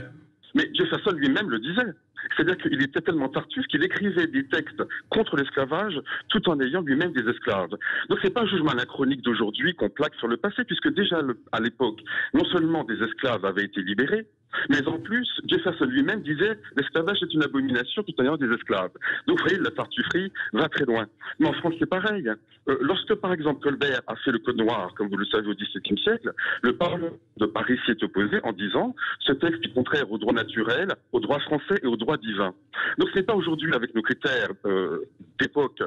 Mais Jefferson lui-même le disait. C'est-à-dire qu'il était tellement tartuffe qu'il écrivait des textes contre l'esclavage tout en ayant lui-même des esclaves. Donc c'est pas un jugement anachronique d'aujourd'hui qu'on plaque sur le passé, puisque déjà à l'époque, non seulement des esclaves avaient été libérés, mais en plus, Jefferson lui-même disait l'esclavage est une abomination tout en ayant des esclaves. Donc vous voyez, la tartufferie va très loin. Mais en France, c'est pareil. Lorsque, par exemple, Colbert a fait le Code noir, comme vous le savez, au XVIIe siècle, le Parlement de Paris s'y est opposé en disant ce texte est contraire au droit naturel, au droit français et au droit divin. Donc ce n'est pas aujourd'hui, avec nos critères d'époque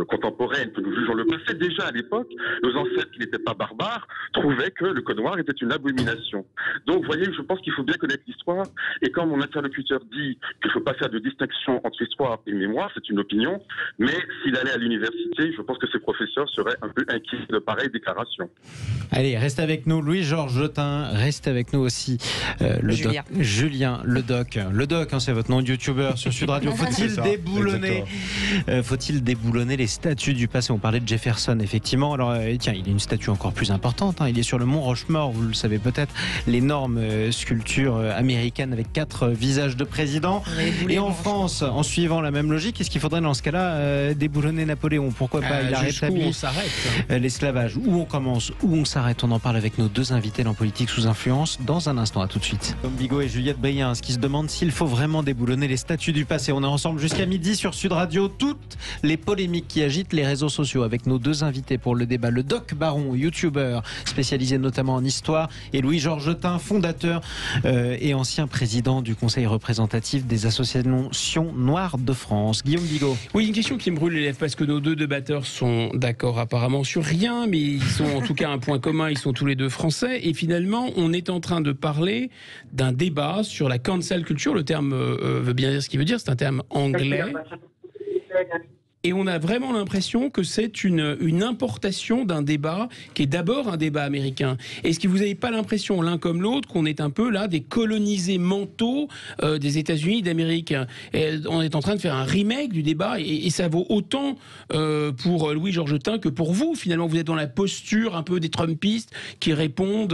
contemporaine, que nous jugeons le passé. Déjà à l'époque, nos ancêtres qui n'étaient pas barbares trouvaient que le Code noir était une abomination. Donc vous voyez, je pense qu'il faut bien connaître l'histoire, et quand mon interlocuteur dit qu'il ne faut pas faire de distinction entre histoire et mémoire, c'est une opinion, mais s'il allait à l'université, je pense que ses professeurs seraient un peu inquiets de pareilles déclarations. Allez, reste avec nous Louis-Georges Tin, reste avec nous aussi Julien Ledoc. Ledoc, hein, c'est votre nom de youtubeur sur Sud Radio. Faut-il déboulonner les statues du passé ? On parlait de Jefferson, effectivement. Alors, tiens, il y a une statue encore plus importante, hein. Il est sur le mont Rochemort, vous le savez peut-être, l'énorme sculpture américaine avec 4 visages de présidents. Et en France, en suivant la même logique, est-ce qu'il faudrait dans ce cas-là déboulonner Napoléon ? Pourquoi pas ? Il a rétabli l'esclavage. Où on commence, où on s'arrête ? On en parle avec nos deux invités dans Politique sous influence dans un instant. À tout de suite. Comme Bigot et Juliette Briens qui se demandent s'il faut vraiment déboulonner les statues du passé. On est ensemble jusqu'à midi sur Sud Radio. Toutes les polémiques qui agitent les réseaux sociaux avec nos deux invités pour le débat. Le Doc Baron, youtubeur spécialisé notamment en histoire, et Louis-Georges Tin, fondateur et ancien président du Conseil représentatif des associations noires de France. Guillaume Bigot. Oui, une question qui me brûle les lèvres parce que nos deux débatteurs sont d'accord apparemment sur rien, mais ils sont en tout cas un point commun, ils sont tous les deux français. Et finalement, on est en train de parler d'un débat sur la cancel culture. Le terme veut bien dire ce qu'il veut dire, c'est un terme anglais. Et on a vraiment l'impression que c'est une importation d'un débat qui est d'abord un débat américain. Est-ce que vous n'avez pas l'impression, l'un comme l'autre, qu'on est un peu là des colonisés mentaux des États-Unis d'Amérique ? On est en train de faire un remake du débat et ça vaut autant pour Louis-Georges Tin que pour vous. Finalement, vous êtes dans la posture un peu des Trumpistes qui répondent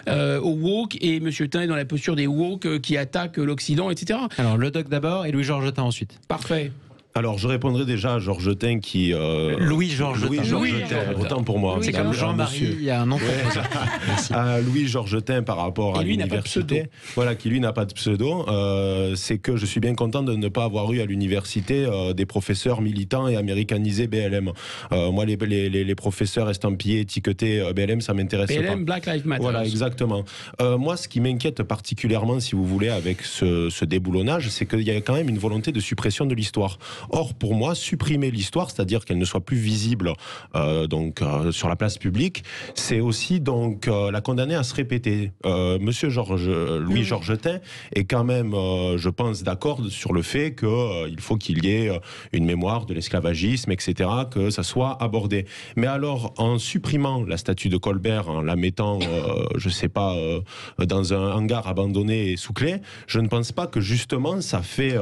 aux woke, et M. Tin est dans la posture des woke qui attaquent l'Occident, etc. Alors, le Doc d'abord et Louis-Georges Tin ensuite. Parfait. Alors, je répondrai déjà à Georges Tin qui... Louis-Georges Tin, autant pour moi. C'est comme Jean-Marie, il y a un nom à Louis-Georges Tin par rapport à l'université. Voilà, qui lui n'a pas de pseudo. C'est que je suis bien content de ne pas avoir eu à l'université des professeurs militants et américanisés BLM. Moi, les professeurs estampillés, étiquetés BLM, ça m'intéresse pas. BLM, Black Lives Matter. Voilà, exactement. Moi, ce qui m'inquiète particulièrement, si vous voulez, avec ce déboulonnage, c'est qu'il y a quand même une volonté de suppression de l'histoire. Or, pour moi, supprimer l'histoire, c'est-à-dire qu'elle ne soit plus visible sur la place publique, c'est aussi donc la condamner à se répéter. Monsieur Louis-Georges Tin est quand même, je pense, d'accord sur le fait qu'il faut qu'il y ait une mémoire de l'esclavagisme, etc., que ça soit abordé. Mais alors, en supprimant la statue de Colbert, en la mettant, je sais pas, dans un hangar abandonné et sous clé, je ne pense pas que justement ça fait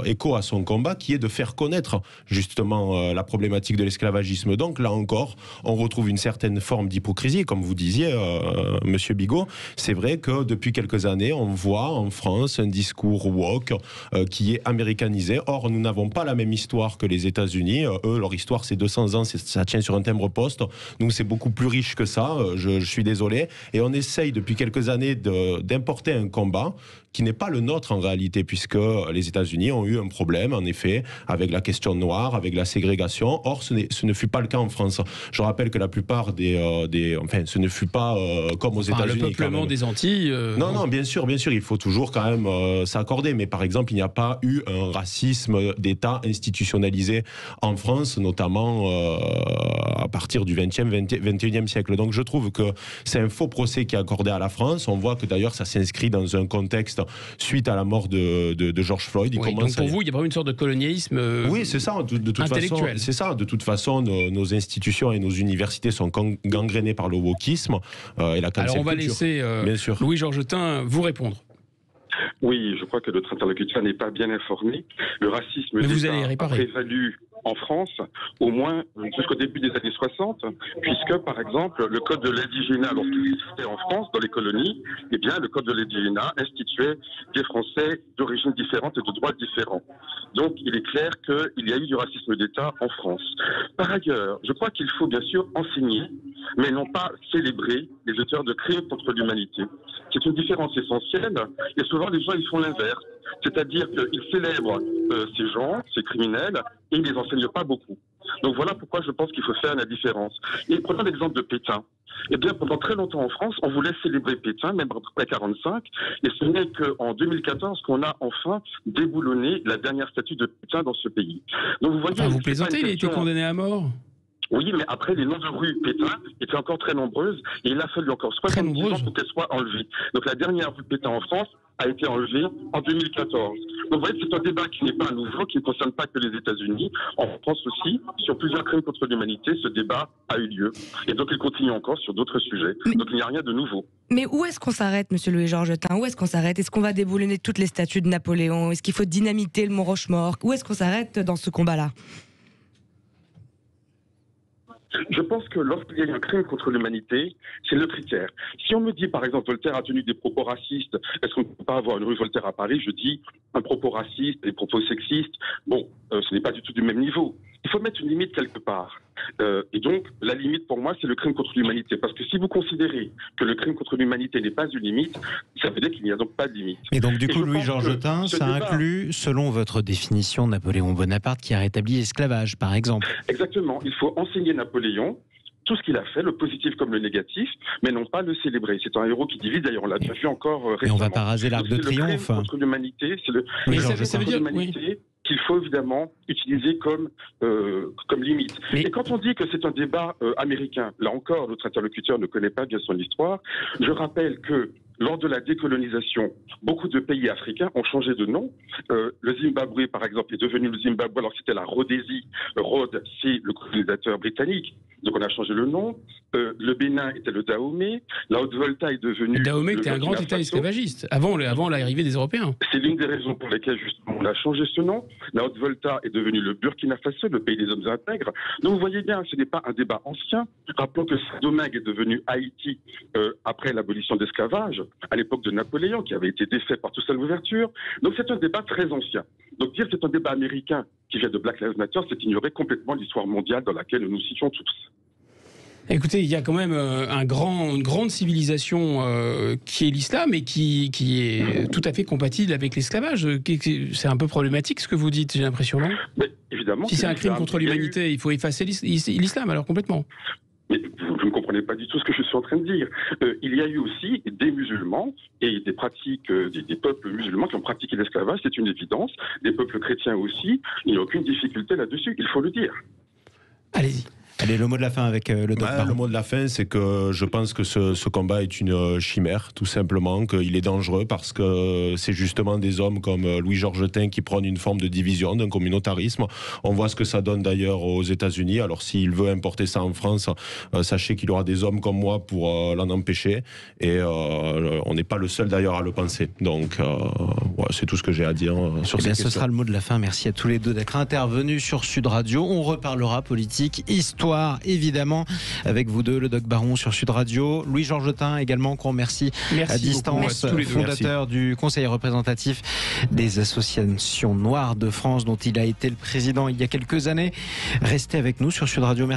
écho à son combat qui est de faire connaître justement la problématique de l'esclavagisme. Donc là encore, on retrouve une certaine forme d'hypocrisie, comme vous disiez, Monsieur Bigot. C'est vrai que depuis quelques années, on voit en France un discours woke qui est américanisé. Or, nous n'avons pas la même histoire que les États-Unis. Eux, leur histoire, c'est 200 ans, ça tient sur un timbre-poste. Nous, c'est beaucoup plus riche que ça. Je suis désolé. Et on essaye depuis quelques années d'importer un combat qui n'est pas le nôtre en réalité, puisque les États-Unis ont eu un problème, en effet, avec la question noire, avec la ségrégation. Or, ce ne fut pas le cas en France. Je rappelle que la plupart enfin, ce ne fut pas comme aux États-Unis. Le peuplement des Antilles. Non, bien sûr, il faut toujours quand même s'accorder. Mais par exemple, il n'y a pas eu un racisme d'État institutionnalisé en France, notamment à partir du 21e siècle. Donc, je trouve que c'est un faux procès qui est accordé à la France. On voit que d'ailleurs, ça s'inscrit dans un contexte suite à la mort de George Floyd. Donc pour vous, il y a vraiment une sorte de colonialisme oui, c'est ça. De toute façon, c'est ça. De toute façon, nos institutions et nos universités sont gangrénées par le wokisme et la cancel culture. Alors on va laisser Louis-Georges Tin vous répondre. Oui, je crois que notre interlocuteur n'est pas bien informé. Le racisme a prévalu en France, au moins jusqu'au début des années 60, puisque, par exemple, le code de l'indigénat, lorsqu'il existait en France, dans les colonies, eh bien, le code de l'indigénat instituait des Français d'origine différente et de droits différents. Donc, il est clair qu'il y a eu du racisme d'État en France. Par ailleurs, je crois qu'il faut bien sûr enseigner, mais non pas célébrer les auteurs de crimes contre l'humanité. C'est une différence essentielle, et souvent les gens ils font l'inverse. C'est-à-dire qu'ils célèbrent ces gens, ces criminels, et ils ne les enseignent pas beaucoup. Donc voilà pourquoi je pense qu'il faut faire la différence. Et prenons l'exemple de Pétain. Eh bien, pendant très longtemps en France, on voulait célébrer Pétain, même après 1945, et ce n'est qu'en 2014 qu'on a enfin déboulonné la dernière statue de Pétain dans ce pays. Donc vous voyez, vous plaisantez, il a été condamné à mort. Oui, mais après, les noms de rue Pétain étaient encore très nombreuses et il a fallu encore 70 ans pour qu'elles soient enlevées. Donc la dernière rue Pétain en France a été enlevée en 2014. Donc vous voyez, c'est un débat qui n'est pas nouveau, qui ne concerne pas que les États-Unis. En France aussi, sur plusieurs crimes contre l'humanité, ce débat a eu lieu. Et donc il continue encore sur d'autres sujets. Donc il n'y a rien de nouveau. Mais où est-ce qu'on s'arrête, Monsieur Louis-Georges Tin? Où est-ce qu'on s'arrête? Est-ce qu'on va déboulonner toutes les statues de Napoléon? Est-ce qu'il faut dynamiter le Mont Rochemort? Où est-ce qu'on s'arrête dans ce combat-là? Je pense que lorsqu'il y a un crime contre l'humanité, c'est le critère. Si on me dit, par exemple, Voltaire a tenu des propos racistes, est-ce qu'on ne peut pas avoir une rue Voltaire à Paris? Je dis, un propos raciste, des propos sexistes, bon, ce n'est pas du tout du même niveau. Il faut mettre une limite quelque part. Et donc, la limite pour moi, c'est le crime contre l'humanité. Parce que si vous considérez que le crime contre l'humanité n'est pas une limite, ça veut dire qu'il n'y a donc pas de limite. Et donc, du coup, Louis-Georges Tin, ça inclut, selon votre définition, Napoléon Bonaparte qui a rétabli l'esclavage, par exemple. Exactement. Il faut enseigner Napoléon tout ce qu'il a fait, le positif comme le négatif, mais non pas le célébrer. C'est un héros qui divise, d'ailleurs, on l'a déjà vu encore récemment. Et on va pas raser l'Arc de Triomphe. Le crime contre l'humanité, c'est le ça veut dire l'humanité qu'il faut évidemment utiliser comme limite. Et quand on dit que c'est un débat américain, là encore, notre interlocuteur ne connaît pas bien son histoire. Je rappelle que lors de la décolonisation, beaucoup de pays africains ont changé de nom. Le Zimbabwe, par exemple, est devenu le Zimbabwe, alors c'était la Rhodésie. Rhodes, c'est le colonisateur britannique. Donc on a changé le nom. Le Bénin était le Dahomey. La Haute-Volta est devenue... Le Dahomey était un grand État esclavagiste, avant l'arrivée des Européens. C'est l'une des raisons pour lesquelles, justement, on a changé ce nom. La Haute-Volta est devenue le Burkina Faso, le pays des hommes intègres. Donc vous voyez bien, ce n'est pas un débat ancien. Rappelons que Saint-Domingue est devenu Haïti après l'abolition de l'esclavage. à l'époque de Napoléon, qui avait été défait par Toussaint Louverture. Donc c'est un débat très ancien. Donc dire que c'est un débat américain qui vient de Black Lives Matter, c'est ignorer complètement l'histoire mondiale dans laquelle nous nous situons tous. Écoutez, il y a quand même une grande civilisation qui est l'islam et qui est tout à fait compatible avec l'esclavage. C'est un peu problématique ce que vous dites, j'ai l'impression, non ? Mais évidemment. Si c'est un crime contre l'humanité, il faut effacer l'islam alors complètement. Mais vous ne comprenez pas du tout ce que je suis en train de dire. Il y a eu aussi des musulmans et des pratiques, des peuples musulmans qui ont pratiqué l'esclavage, c'est une évidence. Des peuples chrétiens aussi. Il n'y a aucune difficulté là-dessus, il faut le dire. Allez-y. Allez, le mot de la fin avec le docteur. Le mot de la fin, c'est que je pense que ce combat est une chimère, tout simplement, qu'il est dangereux parce que c'est justement des hommes comme Louis Georgetin qui prônent une forme de division, d'un communautarisme. On voit ce que ça donne d'ailleurs aux États-Unis. Alors s'il veut importer ça en France, sachez qu'il y aura des hommes comme moi pour l'en empêcher. Et on n'est pas le seul d'ailleurs à le penser. Donc voilà, c'est tout ce que j'ai à dire sur cette question. Ce sera le mot de la fin. Merci à tous les deux d'être intervenus sur Sud Radio. On reparlera politique, histoire, évidemment, avec vous deux, le Doc Baron sur Sud Radio, Louis Georgetin également, qu'on remercie à distance, fondateur du Conseil représentatif des associations noires de France, dont il a été le président il y a quelques années. Restez avec nous sur Sud Radio.